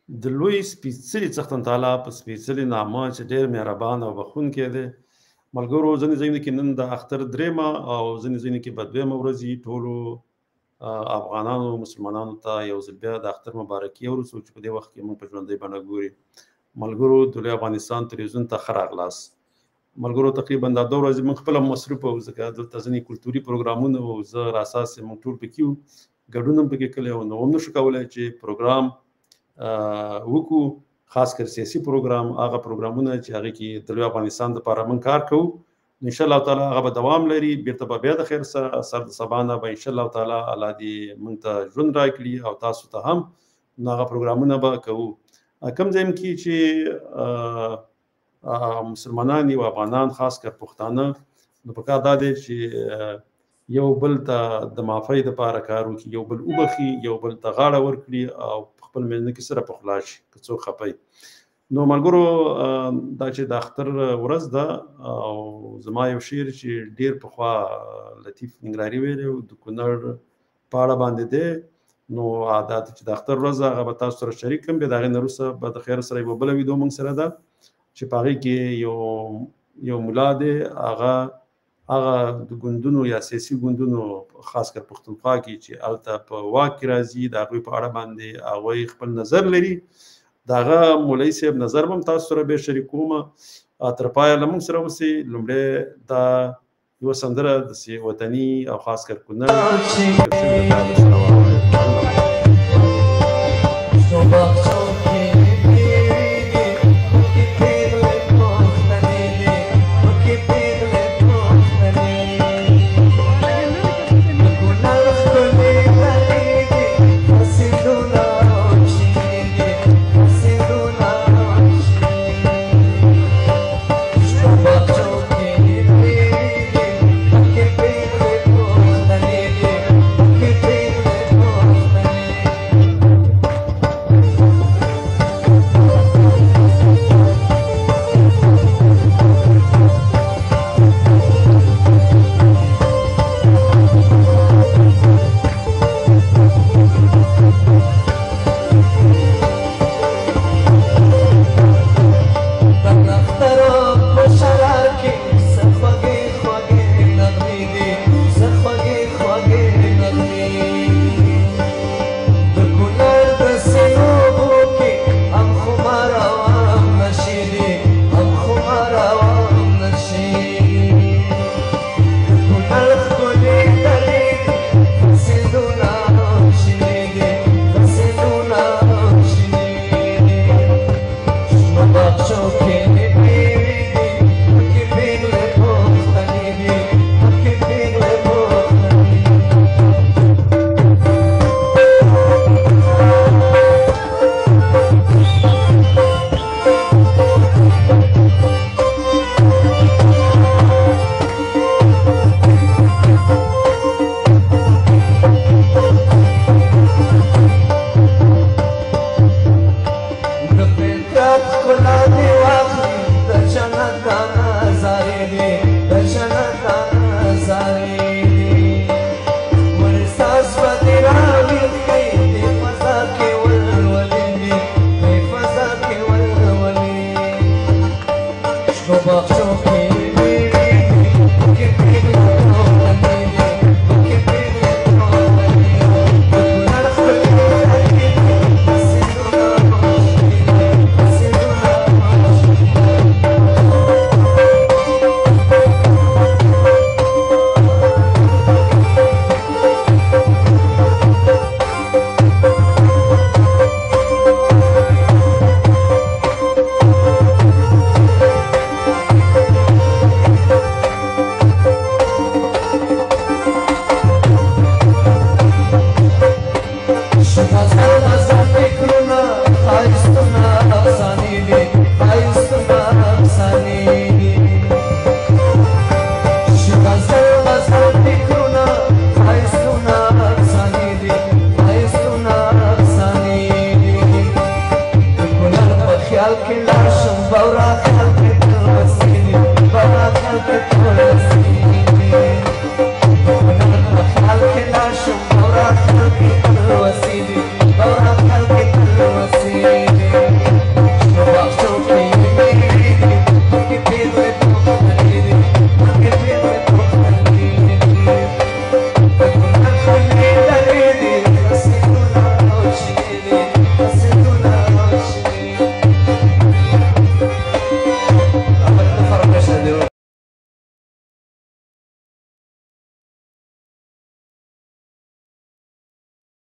د لوی سپېڅلي څښتن تعالی په سپېڅلي نامه چې ډېر مهربان او بخښونکی دی. ملګرو ځینې ځایونو کې نن د اختر درېیمه او ځینې ځایونو کې به دویمه ورځ وي. ټولو افغانانو مسلمانانو ته یو ځل بیا د اختر مبارکي ورسوو چې په دې وخت کې موږ په ژوندۍ بڼه ګوري. ملګرو د لوی افغانستان تلویزیون ته ښه راغلاست. ملګرو تقریبا دا 2 ورځې موږ خپله مصروفه وو ځکه دلته ځینې کلتوري پروګرامونه وو. زه راساس موږ ټول پکې وو، ګډون هم پکې کړی وو، نو هم نشو کولی چې پروګرام وکړو، خاص کر سیاسي پروګرام، هغه پروګرامونه چې هغې کې د لوی افغانستان دپاره موږ کار کوو. انشاءالله تعالی هغه به دوام لري. بیرته به بیا د خیر سره سر د سبا نه به انشاءالله تعالی الله دې موږ ته ژوند راکړي او تاسو ته هم، نو هغه پروګرامونه به کوو. کوم ځای کې چې مسلمانان یو افغانان خاص کر پښتانه، نو پکار دا دی چې یو بل ته د معافۍ دپاره کار وکړي، یو بل وبخي، یو بل ته غاړه ورکړي او په خپل میلمه کې سره پخلا شي که څوک خفه. نو ملګرو دا چې د اختر ورځ ده او زما یو شعر چې ډېر پخوا لطیف ننګرهاري ویلی و د کونړ په اړه باندې دی، نو دا چې د اختر ورځ هغه به تاسو سره شریک کړم. بیا د هغې نه وروسته به د خیر سره یوه بله ویډیو موږ سره ده چې په هغې کې یو ملا دی، هغه د ګوندونو یا سیاسي ګوندونو خاص کر پښتونخوا کې چې هلته په واک کې راځي د هغوی په اړه باندې هغوی خپل نظر لري. د هغه مولوي صاحب نظر به هم تاسو سره بیا شریکوم. تر پایه له موږ سره اوسئ. لومړی دا یوه سندره داسې وطني او خاص کر کونړ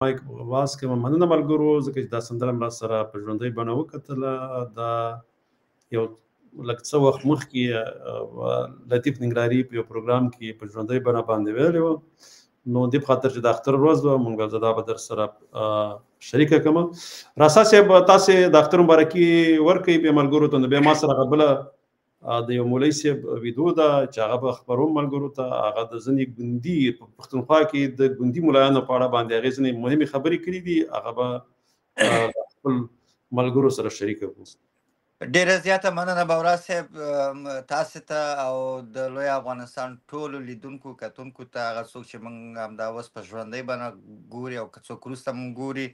مایک واس کوم مننه ملګرو ځکه چې دا سندره ما سره په ژوندۍ بڼه وکتله دا یو لږ څه وخت مخکې لطیف ننګرهاري په یو پروګرام کې په ژوندۍ بڼه باندې ویلې وه نو دې په خاطر چې د اختر ورځ وه مونږ زه دا به در سره شریکه کړم راسا صاحب تاسې د اختر مبارکي ورکوئ بیا ملګرو ته نو بیا ما سره هغه بله د یو مولوي صاحب ویډیو ده چې هغه به خپروم ملګرو ته هغه د ځینې ګوندي په پښتونخوا کې د ګوندي ملایانو په اړه باندې هغې ځینې مهمې خبرې کړي دي هغه به خپل ملګرو سره شریکه کړو ډیره زیاته مننه بورا صاحب تاسو ته او د لوی افغانستان ټولو لیدونکو کتونکو ته هغه څوک چې موږ همدا اوس په ژوندۍ بڼه ګوري او که څوک وروسته موږ ګوري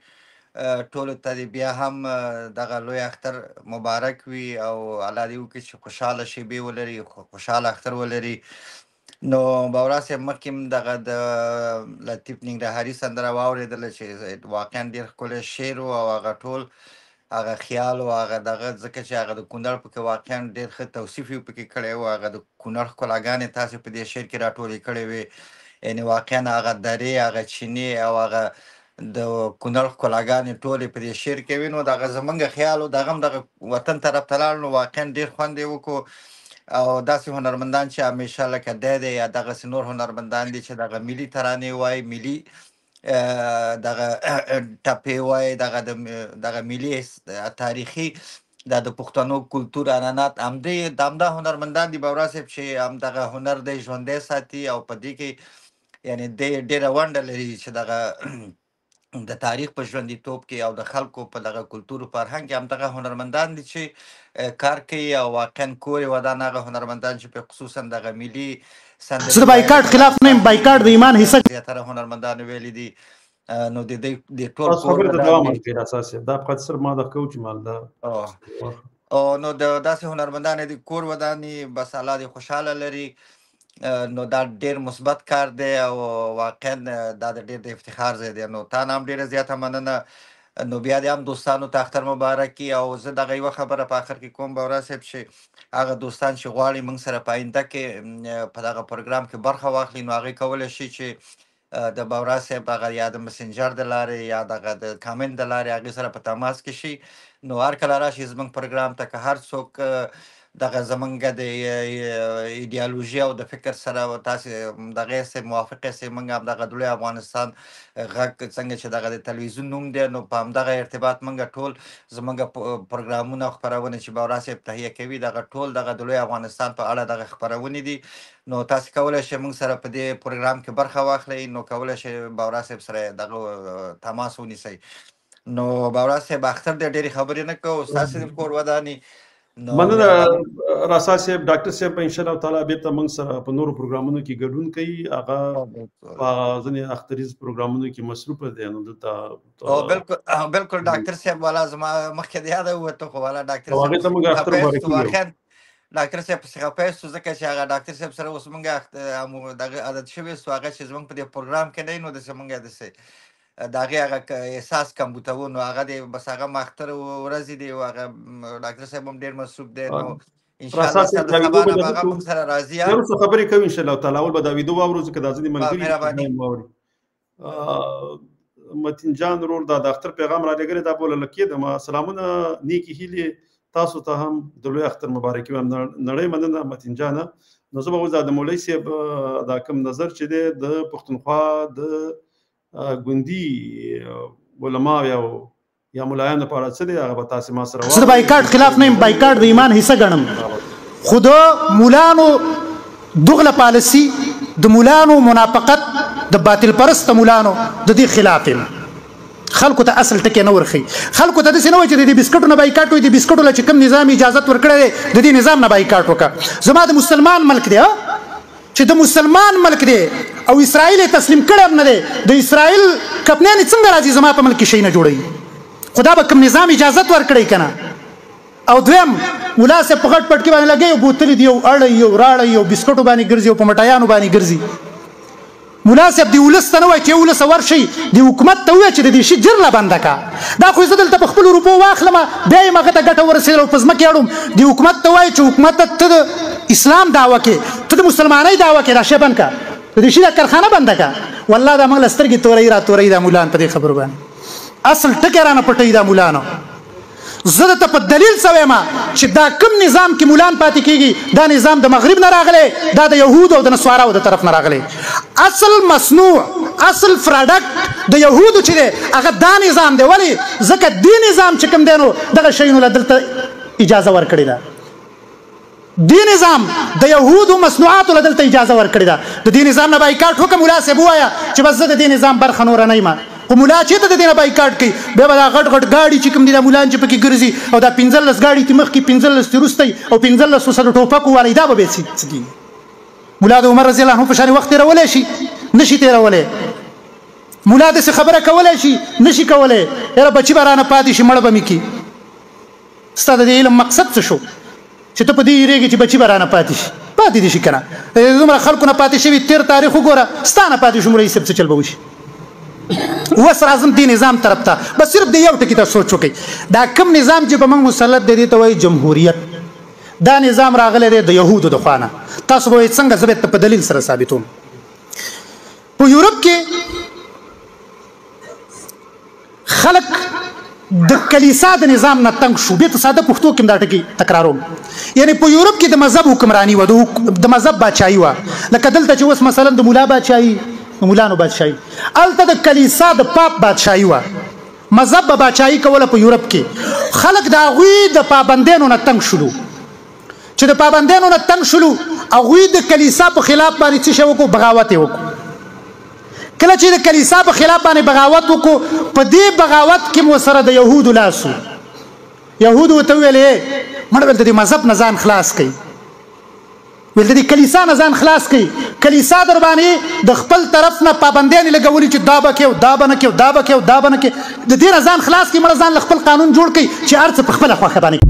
ټولو ته بیا هم دغه لوی اختر مبارک وي او الله دې وکړي چې خوشحاله شیبې ولري خوشحاله اختر ولري نو بورا صاحب مخکې دغه د لطیف ننګرهاري سندره واورېدله چې واقعا ډېر ښکلی شعر و او هغه ټول هغه خیال او هغه دغه ځکه چې هغه د کونړ پکې واقعا ډېر ښه توصیف یې پکې کړی و هغه د کونړ ښکلاګانې تاسې په دې شعر کې راټولې کړې وې یعنې واقعا هغه درې هغه چینې او هغه د کونړ ښکلاګانې ټولې په دې شعر کې وې نو دغه زمونږ خیال و دغه هم دغه وطن طرف ته لاړ نو واقعا ډېر خوند یې وکړو او داسې هنرمندان چې همیشه لکه دی یا دغسې نور هنرمندان دي چې دغه ملي ترانې وایي ملي دغه ټپې وایي دغه ملي تاریخي د پښتنو کلتور عنعنات همدا هنرمندان دي بورا صاحب چې همدغه هنر دی ژوندی ساتي او په دې کې یعنې دی ډېره ونډه لري چې دغه د تاریخ په ژوندیتوب کې او د خلکو په دغه کلتور فرهنګ کې همدغه هنرمندان دي چې کار کوي او واقعا کور یې ودان هغه هنرمندان چې په خصوصا دغه ملي زه د بایکاټ خلاف نه یم بایکاټ د ایمان حصه زیاتره هنرمندانو ویلي دي نو د ټول خبرې ته دوام ورکړي اساس دا په خاطر ما د کوچ مال دا او نو داسې هنرمندان دي کور وداني بس الله دې خوشحاله لري نو دا ډېر مثبت کار دی او واقعا دا د ډېر د افتخار ځای دی نو تا نه هم ډېره زیاته مننه نو بیا دې هم دوستانو ته اختر مبارک وي او زه دغه یوه خبره په آخر کې کوم بورا صاحب چې هغه دوستان چې غواړي موږ سره په آینده کې په دغه پروګرام کې برخه واخلي نو هغوی کولی شي چې د بورا صاحب هغه یا د مسنجر د لارې یا دغه د کامنټ د لارې هغې سره په تماس کې شي نو هر کله راشي زموږ پروګرام ته که هر څوک دغه زمونږ د ایډیالوژي او د فکر سره تاسې دغې سه موافقې سه موږ هم دغه د لوی افغانستان غږ څنګه چې دغه د تلویزیون نوم دی نو په همدغه ارتباط موږ ټول زموږ پروګرامونه او خپرونې چې بورا صاحب تهیه کوي دغه ټول دغه د لوی افغانستان په اړه دغه خپرونې دي نو تاسې کولی شئ موږ سره په دې پروګرام کې برخه واخلئ نو کولی شئ بورا صاحب سره دغه تماس ونیسئ نو بورا صاحب اختر دې ډېرې خبرې نه کوو ستاسې د کور وداني مننه راسا صاحب ډاکټر صاحب ان شاء الله تعالی بیرته موږ سره په نورو پروګرامونو کې ګډون کوي هغه په ځینې اختریز پروګرامونو کې مصروف دي نو دلته بالکل ډاکټر صاحب والا زما مخکې د یاده وته خو والا ډاکټر صاحب ډاکټر صاحب څخه پیسو ځکه چې هغه ډاکټر صاحب سره اوس موږ دغه عادت شوی سو هغه چې زموږ په دې پروګرام کې نه نو داسې موږ داسې د هغې هغه احساس کمبوتوو نو هغه دی بس هغه ماختر ورځې دی او هغه ډاکټر صاحب هم ډېر مصروف دی نو انشاءالله سره د سبا نه به هغه موږ سره راځي وروسته خبرې کوو انشاءالله تعالی اول به دا ویډیو واورو ځکه دا ځینې ملګري واوري متین جان ورور دا د اختر پیغام را لېږلی دا بوله کېدم سلامونه نیکې هیلې تاسو ته هم د لوی اختر مبارکي وایم نړۍ مننه متین جانه نو زه به اوس دا د مولوي صاحب دا کوم نظر چې دی د پښتونخوا د ګوندي علما یا ملایانو په اړه څه دی هغه به تاسې ما سره زه د بایکاټ خلاف نه یم بایکاټ د ایمان حصه ګڼم خو د مولانو دغله پالسي د مولانو منافقت د باطل پرست مولانو د دې خلاف یم خلکو ته اصل ټکی نه ورخي خلکو ته داسې نه وایي چې د دې بسکټو نه بایکاټ وایي د بسکټو له چې کوم نظام اجازت ورکړی دی د دې نظام نه بایکاټ وکړه زما د مسلمان ملک دی چې د مسلمان ملک دی او اسرائیل تسلیم کړی هم نه دی د اسرائیل کپنیانې څنګه راځي زما په ملک کې شی نه جوړوي خو دا به کوم نظام اجازت ورکړی که نه او دویم ملا صاحب په غټ پټکي باندې لګوي او بوتلې دي او اړی او راړی او بسکټو باندې ګرځي او په مټایانو باندې ګرځي ملا صاحب د ولس ته نه وایي چې ولس ورشئ د حکومت ته ووایه چې د دې شي جرله بنده کا دا خو زه دلته په خپلو روپو واخلم بیا یې هغه ته ګټه ورسېدل او په ځمکې اړوم د حکومت ته وایي چې حکومت ته د اسلام دعوه کې ته د مسلمانۍ دعوه کې دا شی بند که د دې شي دا کارخانه بنده کړه والله دا موږ له سترګې تورئ را تورئ دا مولان په دې خبرو باندې اصل ټکی رانه پټوي دا مولانو زه درته په دلیل څه وایم چې دا کوم نظام کې مولان پاتې کېږي دا نظام د مغرب نه راغلی دا د یهودو او د نصواراو د طرف نه راغلی اصل مصنوع اصل پراډکټ د یهودو چې دی هغه دا نظام دی ولې ځکه دې نظام چې کوم دی نو دغه شیونو له دلته اجازه ورکړې ده دې نظام د یهودو مصنوعاتو له دلته اجازه ورکړې ده د دې نظام نه بایکاټ وکړه ملا صاحب ووایه چې بس زه د دې نظام برخه نوره نه یم خو ملا چې ته د دې نه بایکاټ کوي بیا به دا غټ غټ ګاډي چې کوم دي دا ملان چې پکې ګرځي او دا 15 ګاډي تې مخکې 15 تې وروستی او 15 سره ټوپک ووالی دا به بیا څه کېږي ملا د عمر رضی الله عنه په شان وخت تېرولی شي نشي تېرولی ملا داسې خبره کولی شي نشي کولی یاره بچي به رانه پاتې شي مړه به مې کړي ستا د دې علم مقصد څه شو چې ته په دې یېرېږې چې بچي به رانه پاتې شي پاتې دې شي که نه دومره خلکو نه پاتې شوي تېر تاریخ وګوره ستا نه پاتې شو مولوي صاحب څه چل به وشي اوس راځم دې نظام طرف ته بس صرف د یو ټکي ته سوچ وکړئ دا کوم نظام چې په موږ مسلط دی دې ته وایي جمهوریت دا نظام راغلی دی د یهودو د خوا نه تاسو به وایئ څنګه زه به په دلیل سره ثابتوم په یورپ کې خلک د کلیسا د نظام نه تنګ شو بیا ته ساده پښتو کې دا ټکي تکراروم یعنی په یورپ کې د مذهب حکمرانی وه د مذهب بادشاهي وه لکه دلته چې اوس مثلا د ملا بادشاهي مولانو بادشاهي هلته د کلیسا د پاپ بادشاهي وه مذهب به بادشاهي کوله په یورپ کې خلک د هغوی د پابندیانو نه تنګ شولو چې د پابندیانو نه تنګ شولو هغوی د کلیسا په خلاف باندې څه شی وکړو بغاوت یې وکړو کله چې د کلیسا په خلاف باندې بغاوت وکړو په دې بغاوت کې مو سره د یهودو لاس و یهودو ورته وویل مړ ویل د دې مذهب نه ځان خلاص کوي ویل د دې کلیسا نه ځان خلاص کوي کلیسا در باندې د خپل طرف نه پابندیانې لګولي چې دا به کوي او دا به نه کوي او دا به کوي او دا به نه کوي د دې نه ځان خلاص کوي مړه ځان له خپل قانون جوړ کوي چې هر څه په خپله خوښه باندې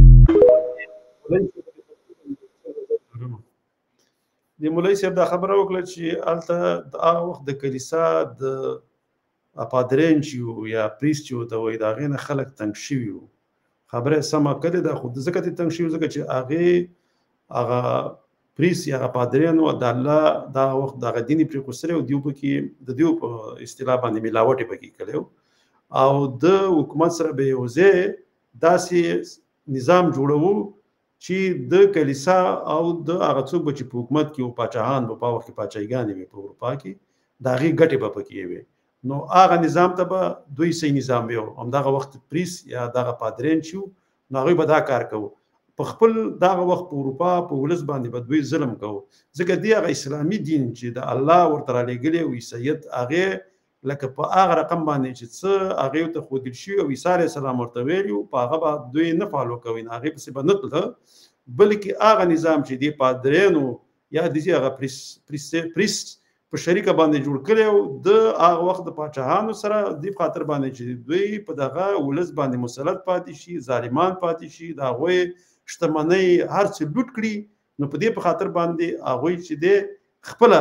د مولوي صاحب دا خبره وکړه چې هلته د هغه وخت د کلیسا د پادرین چې وو یا پریست چې ورته وایي د هغې نه خلک تنګ شوي وو خبره یې سمه کړې ده خو ځکه ترې تنګ شوي ځکه چې هغې هغه پریس یا پادریانو د الله دا وخت دغه دیني پرې کوسره او دیو پکې د دیو په اصطلاح باندې ملاوټ پکې کړو او د حکومت سره به یو ځای داسې نظام جوړو چې د کلیسا او د هغه څوک به چې په حکومت کې او پاچاهان په وخت کې پاچاهیګانې وي په اروپا کې د هغې ګټې به پکې وي نو هغه نظام ته به دوی صحیح نظام وي همدغه وخت پریس یا دغه پادرین چې نو هغوی به دا کار کوو په خپل دغه وخت په اروپا په ولس باندې به دوی ظلم کوو ځکه دی هغه اسلامي دین چې د الله ورته رالیږلی او عیسایت هغې لکه په هغه رقم باندې چې څه هغې ته ښودل شوي او عیسی علیه السلام ورته ویلي وو په هغه به دوی نه فالو کوي نو هغې پسې به نه تله بلکې هغه نظام چې دی پادرینو یا داسې هغه پریست په شریکه باندې جوړ کړی او د هغه وخت د پاچاهانو سره دې خاطر باندې چې دوی په دغه ولس باندې مسلط پاتې شي ظالمان پاتې شي د هغوی شتمنۍ هر څه لوټ کړي نو په دې په خاطر باندې هغوی چې دی خپله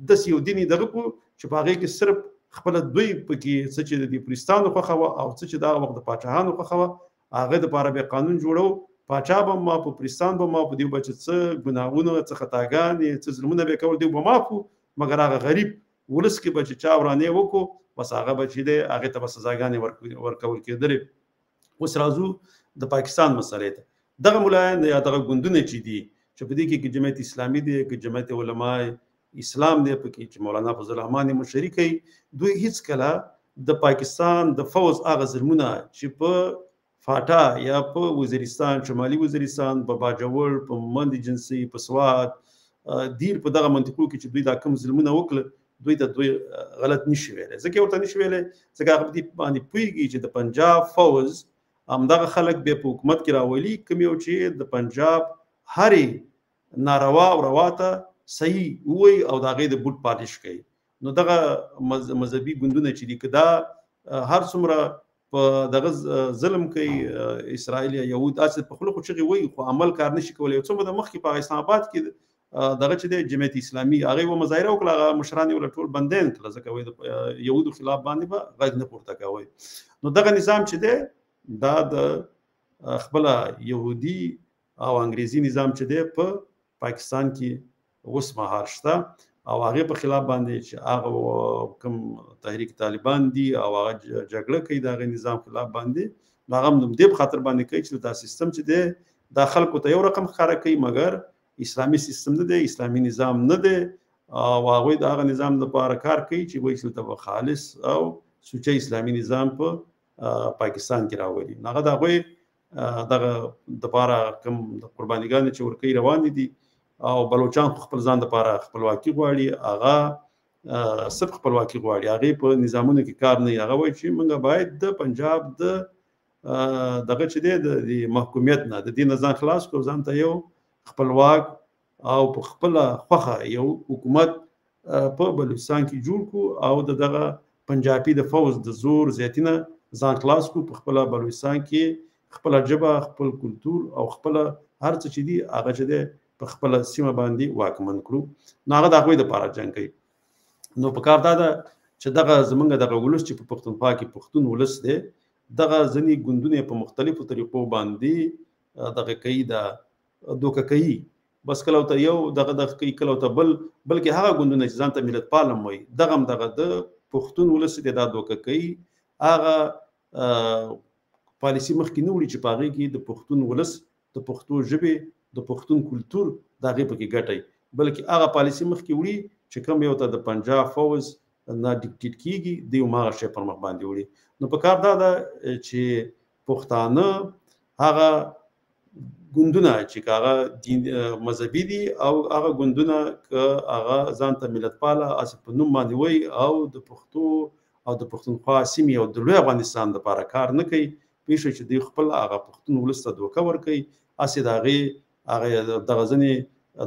داسې یو دیني دغه کړو چې په هغې کې صرف خپله دوی پکې څه چې د پریستانو خوښه وه او څه چې د هغه وخت د پاچاهانو خوښه وه هغه دپاره بیا قانون جوړو پاچا به ما په پریستان به ما په دیو به چې څه ګناهونه څه خطاګانې څه ظلمونه به یې کول دیو به معاف وو مګر هغه غریب ولس کې به چې چا ورانې وکړو بس هغه به چې دی هغې ته به سزاګانې ورکول کېدلې اوس راځو د پاکستان مسلې ته دغه ملایان یا دغه ګوندونه چې دي چې په دې کې جمعیت اسلامي دی که جمعیت علماء اسلام دی پکې چې مولانا فضل الرحمن یې مشري کوي دوی هیڅکله د پاکستان د فوز هغه ظلمونه چې په فاټا یا په وزیرستان شمالي وزیرستان په باجوړ په مند جنسي په سوات دیر په دغه منطقو کې چې دوی دا کوم ظلمونه وکړه دوی ته دوی غلط نشي ویلی ځکه ورته نشي ویلی ځکه هغه په دې باندې پوهېږي چې د پنجاب فوز همدغه خلک بیا په حکومت کې راولي کوم یو چې د پنجاب هرې ناروا او روا ته صحیح ووایي او د هغې د بوټ پالش کوي نو دغه مذهبي ګوندونه چې دي که دا هر څومره په دغه ظلم کوي اسرائیل یا یهود داسې په خوله خو چغې وایي خو عمل کار نشي کولی یو څومره د مخکې په اسلام آباد کې دغه چې دی جمعیت اسلامي هغې به مظاهره وکړه هغه مشران یې ورله ټول بندیان کړله ځکه وایي د یهودو خلاف باندې به غږ نه پورته کوئ نو دغه نظام چې دی دا د خپله یهودي او انګریزي نظام چې دی په پاکستان کې اوس مهال شته او هغه په خلاف باندې چې هغه کوم تحریک طالبان دي او هغه جګړه کوي د نظام خلاف باندې هغه د دې په خاطر باندې کوي چې دا سیستم چې دی د خلکو ته یو رقم ښکاره کوي مګر اسلامي سیستم نه دی اسلامي نظام نه دی او هغوی د هغه نظام لپاره کار کوي چې وایي چې ته خالص او سوچه اسلامي نظام په پاکستان کې راولي هغه د هغوی دغه دپاره کوم د قربانیګانې چې ورکوي روان دي او بلوچان خپل ځان لپاره خپلواکي غواړي هغه صرف خپلواکي غواړي هغې په نظامونو کې کار نه هغه وایي چې موږ باید د پنجاب د دغه چې دی د محکومیت نه د دې نه ځان خلاص کړو ځان ته یو خپلواک او په خپله خوښه یو حکومت په بلوچستان کې جوړ کړو او دغه پنجابي د فوز د زور زیاتي نه ځان خلاص کړو په خپله بلوچستان کې خپله ژبه خپل کلتور او خپله هر څه چې دي هغه چې دی په خپل سیمه باندې واکمن کړو نو هغه د هغوی دپاره جنګ کوي نو په کار دا ده چې دغه زمونږ دغه ولس چې په پښتونخوا کې پښتون ولس دی دغه ځینې ګوندونه په مختلفو طریقو باندې دغه کوي د دوکه کوي بس کله ورته یو دغه کوي کله ورته بلکې هغه ګوندونه چې ځان ته ملت پال هم وایي دغه هم دغه د پښتون ولس دی دا دوکه کوي هغه پالیسي مخکې نه وړي چې په هغې کې د پښتون ولس د پښتو ژبې د پښتون کلتور د هغې پکې ګټئ بلکې هغه پالیسي مخکې وړي چې کوم یو ته د پنجاب فوز نه ډیکټیټ کیږي دی هماغه شی پر مخ باندې وړي نو په کار دا ده چې پښتانه هغه ګوندونه چې هغه مذهبي دي او هغه ګوندونه که هغه ځان ته ملت پاله هسې په نوم باندې وایي او د پښتو او د پښتونخوا سیمې او د لوی افغانستان دپاره کار نه کوي پوه شوئ چې دوی خپل هغه پښتون ولس ته دوکه ورکوي هسې د هغې دغه ځینې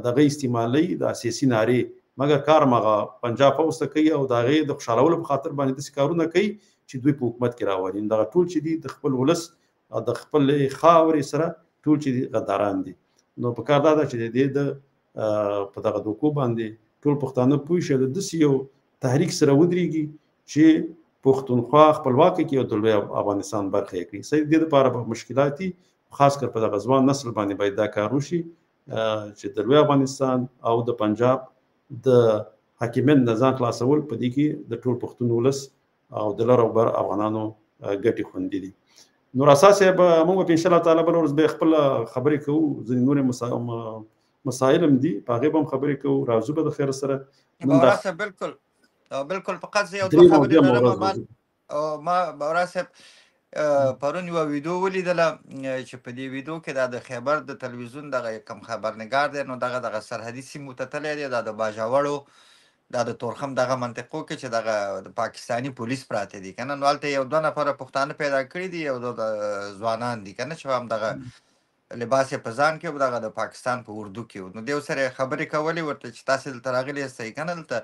دغه استعمالوي د سیاسي نارې مګر کار هغه پنجاب فوز ته کوي او د هغې د خوشحالولو په خاطر باندې داسې کارونه کوي چې دوی په حکومت کې راولي دغه ټول چې دي د خپل ولس او د خپلې خاورې سره ټول چې دي غداران دي نو په کار دا ده چې د دې د په دغه دوکو باندې ټول پښتانه پوه شي د داسې یو تحریک سره ودرېږي چې پښتونخوا خپلواکه کړي او د لوی افغانستان برخه یې کړي صحیح د دې لپاره به مشکلات دي خاص کر په دغه ځوان نسل باندې باید دا کار وشي چې د لوی افغانستان او د پنجاب د حاکمیت نه ځان خلاصول په دې کې د ټول پښتون ولس او د لر او بر افغانانو ګټې خوندي دي نور اساس به موږ په ان شاء الله تعالی بل ورځ به خپل خبرې کوو ځینې نورې مسایل هم دي په هغې به هم خبرې کوو راځو به د خیر سره بالکل فقط زه یو دوه خبرې لرم ما باورا صاحب پرون یوه ویډیو ولیدله چې په دې ویډیو کې دا د خیبر د تلویزیون دغه کم خبرنګار دی نو دغه سرحدي سیمو ته تللی دی دا د باجوړو دا د تورخم دغه منطقو کې چې دغه د پاکستاني پولیس پراته دي که نه نو هلته یو دوه نفره پښتانه پیدا کړي دي یو دوه ځوانان دي که نه چې هم دغه لباس یې په ځان کې و دغه د پاکستان په اردو کې و نو دې ورسره یې خبرې کولې ورته چې تاسې دلته راغلي یاست که نه دلته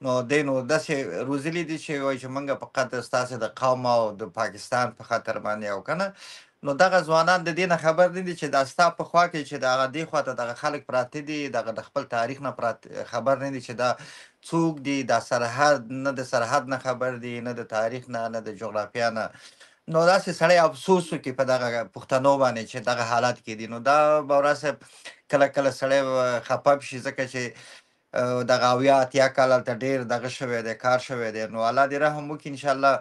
نو دی نو داسې روزلي دي چې وایي چې موږ فقط ستاسې د قوم او د پاکستان په خاطر باندې او که نه نو دغه ځوانان د دې نه خبر نه دي چې دا ستا په خوا کې چې د هغه دې خوا ته دغه خلک پراته دي دغه د خپل تاریخ نه خبر نه دي چې دا څوک دي دا سرحد نه د سرحد نه خبر دي نه د تاریخ نه د جغرافیا نه نو داسې سړی افسوس وکړي په دغه پښتنو باندې چې دغه حالت کې دي نو دا باورا صاحب کله کله سړی خفه شي ځکه چې دغه اویا اتیا کال هلته ډېر دغه شوی دی کار شوی دی نو الله دې رحم وکړي انشاءالله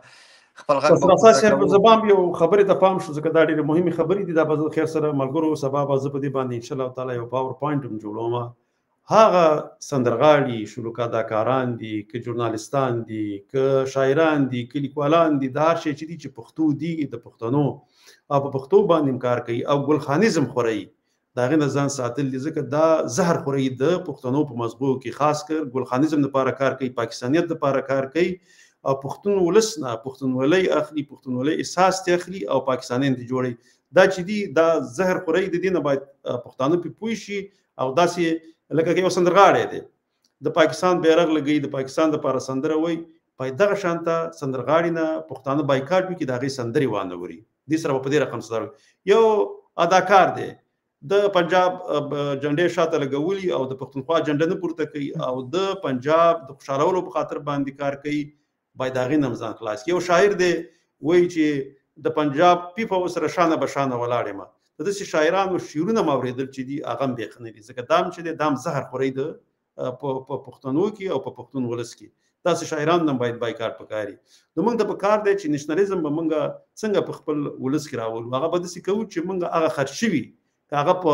خپل غږ زبام یو خبرې ته پام شو ځکه دا ډېرې مهمې خبرې دي دا به خیر سره ملګرو سبا به زه په دې باندې انشاءالله تعالی یو پاور پوینټ هم جوړوم هغه سندرغاړي شلوکا اداکاران دي که ژورنالستان دي که شاعران دي که لیکوالان دي دا هر شی چې دي چې پښتو دي د پښتنو او په پښتو باندې هم کار کوي او ګلخانیزم خورئ د هغې نه ځان ساتل دي ځکه دا زهر خورئ د پښتنو په مزغو کې خاص کر ګلخانیزم دپاره کار کوي پاکستانیت دپاره کار کوي او پښتون ولس نه پښتونولۍ اخلي پښتونولۍ احساس ترې اخلي او پاکستانیان ترې جوړوي دا چې دي دا زهر خورئ د دې نه باید پښتانه پرې پوه شي او داسې لکه یو سندرغاړی دی د پاکستان بیرغ لګوي د پاکستان دپاره سندره وایي باید دغه شانته سندرغاړي نه پښتانه بایکاټ وکړي د هغې سندرې وانه وري دې سره به په دې رقم سره یو اداکار دی د پنجاب جنډې شاته لګولي او د پښتونخوا جنډه نه پورته کوي او د پنجاب د خوشحالولو په خاطر باندې کار کوي باید د هغې نه هم ځان خلاص کړي یو شاعر دی وایي چې د پنجاب پیپه سره شانه به شانه ولاړ یم د داسې شاعرانو شعرونه مې اورېدل چې دي هغه هم بیخ نه دي ځکه دا هم چې دی دا هم زهر خورئ د په پښتنو کې او په پښتون ولس کې داسې شاعران هم باید بایکاټ پکاري نو موږ ته پکار دی چې نېشنلزم به موږ څنګه په خپل ولس کې راولو هغه به داسې کوو چې موږ هغه خرڅ شوي که هغه په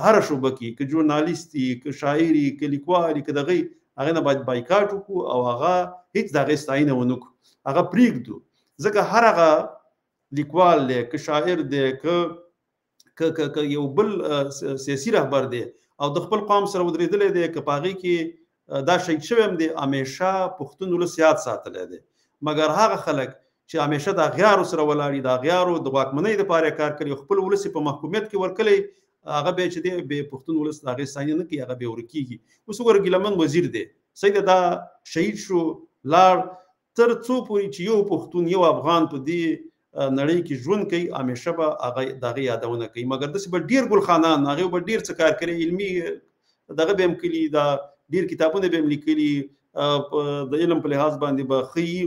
هره شوبه کې که ژورنالیست وي که شاعر وي که لیکوال وي که دغه هغې نه باید بایکاټ وکړو او هغه هېڅ د هغې ستاینه ونه کړو هغه پرېږدو ځکه هر هغه لیکوال دی که شاعر دی که یو بل سیاسي رهبر دی او د خپل قوم سره ودرېدلی دی که په هغې کې دا شهید شوی هم دی همیشه پښتون ولس یاد ساتلی دی مګر هغه خلک چې همیشه د اغیارو سره ولاړ د اغیارو د واکمنۍ دپاره کار کوي خپل ولس په محکومیت کې ورکلی هغه بیا چې دی بیا پښتون ولس د هغې ستاینه نه کوي هغه بیا ورکېږي اوس وګوره ګیله من وزیر دی صحیح ده دا شهید شو لاړ تر څو پورې چې یو پښتون یو افغان په دې نړۍ کې ژوند کوي همیشه به هغه د هغې یادونه کوي مګر داسې به ډېر ګلخانان هغې به ډېر څه کار کوي علمي دغه به هم کلي دا ډیر کتابونه به هم لیکلي د علم په لحاظ باندې به ښیي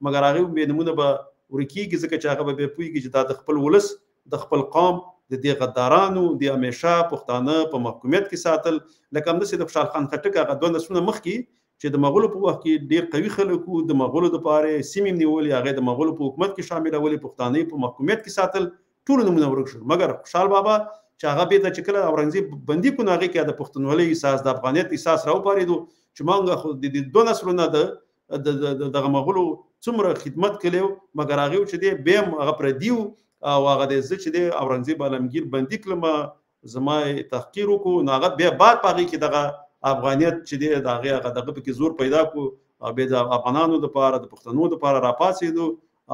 مګر هغې بې نمونه به ورکېږي ځکه چې هغه به بیا پوهېږي چې دا د خپل ولس د خپل قوم د دې غدارانو د همیشه پښتانه په محکومیت کې ساتل لکه همداسې د خوشحال خان خټک هغه 2 نسلونه مخکې چې د مغولو په وخت کې ډېر قوي خلک وو د مغولو دپاره سیمې نیولې هغې د مغولو په حکومت کې شاملولې پښتانه په محکومیت کې ساتل ټولو نومونه ورک شول مګر خوشحال بابا چې هغه بېرته چې کله اورنګزېب بندي کړو نو هغې کې د پښتونولۍ احساس د افغانیت احساس راوپارېدو چې موږ خو د 2 نسلونه د دغه مغولو څومره خدمت کړی و مګر هغې چې دی بیا هم هغه پردي و او هغه دی زه چې دی اورنګزېب عالمګیر بندي کړم زما تحقیر وکړو نو هغه بیا بعد په هغې کې دغه افغانیت چې دی د هغې هغه دغه پکې زور پیدا کړو او بیا د افغانانو دپاره د پښتنو دپاره راپاڅېدو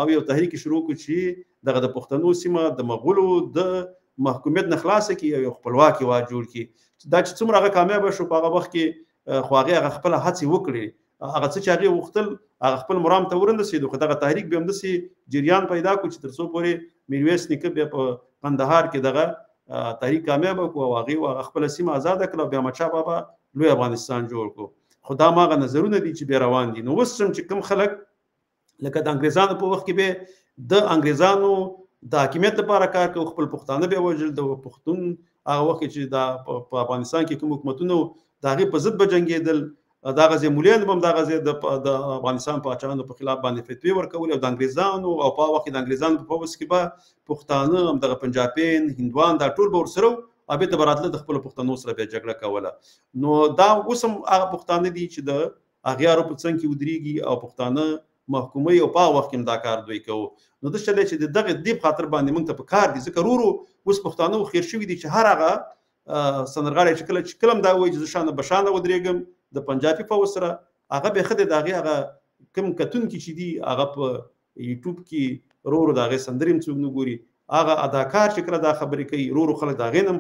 او یو تحریک شروع کړو چې دغه د پښتنو سیمه د مغولو د محکومیت نه خلاصه کړي او یو خپلواک هېواد جوړ کړي دا چې څومره هغه کامیابه شو په هغه وخت کې خو هغې هغه خپله هڅې وکړې هغه څه چې هغې غوښتل هغه خپل مرام ته ورنرسېدو خو دغه تحریک بیا همداسې جریان پیدا کړو چې تر څو پورې میرویس نیکه بیا په قندهار کې دغه تحریک کامیابه کړو او هغې هغه خپله سیمه ازاده کړه او بیا احمدشاه بابا لوی افغانستان جوړ کړو خو دا هماغه نظرونه دي چې بیا روان دي نو اوس هم چې کوم خلک لکه د انګریزانو په وخت کې بیا د انګریزانو د حاکمیت لپاره کار کوي خپل پښتانه بیا وژل د پښتون هغه وخت چې په افغانستان کې کوم حکومتونه د هغې په ضد به جنګېدل دغه ځای مولیان به هم دغه ځای د افغانستان پاچاهانو په خلاف باندې فتوې ورکولې او د انګریزانو او په هغه وخت کې د انګریزانو په پوځ کې به پښتانه همدغه پنجابین هندوان دا ټول به ورسره او بېرته به راتله د خپلو پښتنو سره بیا جګړه کوله نو دا اوس هم هغه پښتانه دي چې د اغیارو په څنګ کې ودرېږي او پښتانه محکوموي او په هغه وخت کې هم دا کار دوی کوو نو داسې دی چې د دغې دې په خاطر باندې موږ ته په کار دي ځکه ورو اوس پښتانه خیر شوي دي چې هر هغه سندرغاړی چې کله هم دا وایي چې زه شانه بشانه ودرېږم د پنجابي پوځ سره هغه بیا ښه دی د هغې هغه کوم کتونکي چې دي هغه په یوټیوب کې ورو د هغې سندرې هم څوک نه ګوري هغه اداکار چې کله دا خبرې کوي ورو خلک د هغې نه هم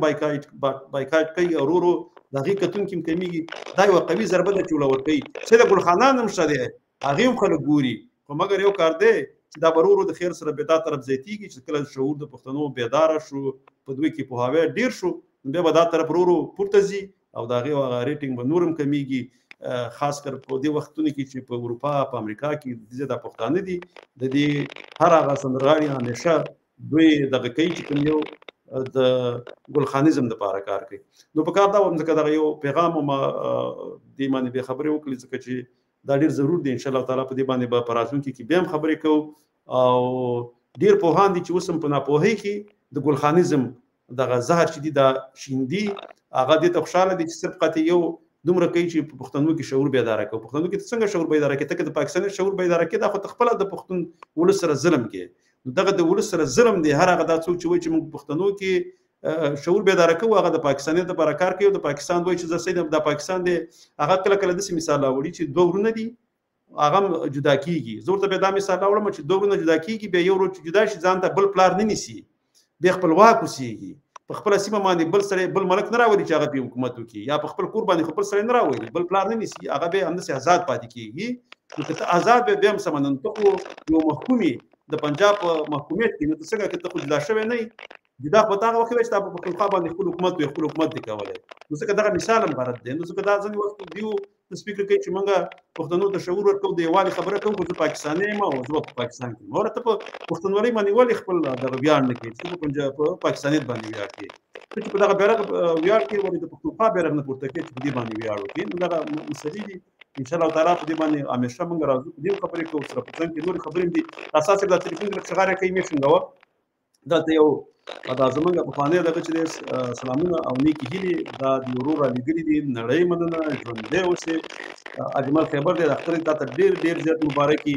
بایکاټ کوي او ورو د هغې کتونکي هم کمیږي دا یوه قوي ضربه ده چې ورله ورکوي سید ګلخانان هم شته دی هغې هم خلک ګوري خو مګر یو کار دی چې دا به ورو د خیر سره بیا دا طرف زیاتېږي چې کله شعور د پښتنو بیداره شو په دوی کې پوهاوی ډېر شو بیا به دا طرف ورو پورته ځي او د هغې هغه ریټینګ به نور هم کمیږي خاص کر په دې وختونو کې چې په اروپا په امریکا کې دا پښتانه دي د دې هر هغه سندرغاړي همیشه دوی دغه کوي چې کوم یو د ګلخانیزم دپاره کار کوي نو په کار دا وم ځکه دغه یو پیغام هم دې باندې بیا خبرې وکړي ځکه چې دا ډېر ضرور دی انشاءالله تعالی په دې باندې به په راتلونکي کې بیا هم خبرې کوو او ډېر پوهان دي چې اوس هم په ناپوهۍ کې د ګلخانیزم دغه زهر چې دي دا شیندي هغه دې ته خوشحاله دي چې صرف قطع یو دومره کوي چې په پښتنو کې شعور بیداره کوي پښتنو کې څنګه شعور بیداره کوي ته که د پاکستاني شعور بیداره کوي دا خو ته خپله د پښتون ولس سره ظلم کوي نو دغه د ولس سره ظلم دی هر هغه دا څوک چې وایي چې موږ پښتنو کې شعور بیداره کوو هغه د پاکستاني دپاره کار کوي او د پاکستان وایي چې زه سید د پاکستان دی هغه کله کله داسې مثال راوړي چې 2 ورونه دي هغه هم جدا کېږي زه ورته بیا دا مثال راوړم چې 2 ورونه جدا کېږي بیا یو ورور چې جدا شي ځان ته بل پلار نه نیسي بیا خپلواک اوسېږي په خپله سیمه باندې بل سړی بل ملک نه راولي چې هغه پرې حکومت وکړي یا په خپل کور باندې خپل سړی نه راولي بل پلار نه نیسي هغه بیا همداسې آزاد پاتې کېږي نو که ته آزاد بیا هم سمه نن ته خو یو محکوم یې د پنجاب په محکومیت کې نو ته څنګه که ته خو جدا شوی نه یې جدا خو په هغه وخت کې چې تا په پښتونخوا باندې خپل حکومت وي خپل حکومت دې کولی نو ځکه دغه مثال هم غلط دی نو ځکه دا ځینې وخت دیو سپیکر کوي چې موږ پښتنو ته شعور ورکوو د یووالي خبره کوم خو زه پاکستاني یم او زه په پاکستان کې ته په پښتونولۍ باندې ولې خپل دغه ویاړ نه کوې چې په پاکستانیت باندې ویاړ کوې چې په دغه بیرغ ویاړ کې ولې د پښتونخوا بیرغ نه پورته کوي چې په دې باندې ویاړ وکړي نو دغه مسلې دي ان شاء الله تعالی په دې باندې همیشه موږ راځو په دې خبرې کوو سره په ځان کې نور خبرې دي اساس د ټلیفون د شغاره کوي مې څنګه دا ته یو دا زمونږ په فانې دغه چې سلامونه او نیکی هیلې دا د ورور علیګری دي نړۍ مننه ژوندې اوسې اجمل خیبر دې اختر ته ډېر زیات مبارکي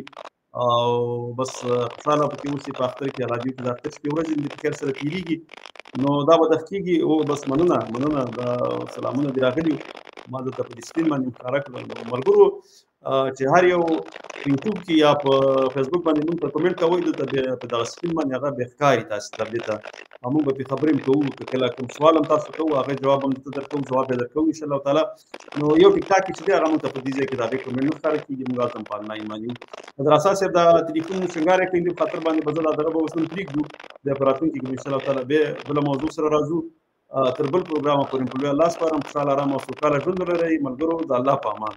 او بس خوشاله پکې اوسې په اختر کې راځي چې د اختر شپې ورځې د خیر سره تیریږي نو دا به دقیقي او بس مننه دا سلامونه دی راغلي ما د په سکرین باندې ښکارا کړل ملګرو چې هر یو یوټیوب کې یا په فیسبوک باندې موږ ته کمنټ کوئ دلته په دغه سکرین باندې هغه به ښکاري تاسو ته دلته موږ به خبرې کوو کله کوم سوال هم تاسو کوو هغه جواب هم درکوم جواب به درکوم ان شاء الله تعالی نو یو ټیک ټاک چې هغه موږ ته په دې ځای کې دا به کمنټ نه ښکاري کیږي موږ تاسو په آنلاین باندې در اساس دا ټلیفون څنګه کوي په خاطر باندې بدل دغه به وسن پریږدو د پراتون کې ان شاء الله تعالی به بل موضوع سره راځو تر بل پروګرام پورې په الله سپارم خوشاله آرام او سوکاله ژوند ولرئ ملګرو د الله په امان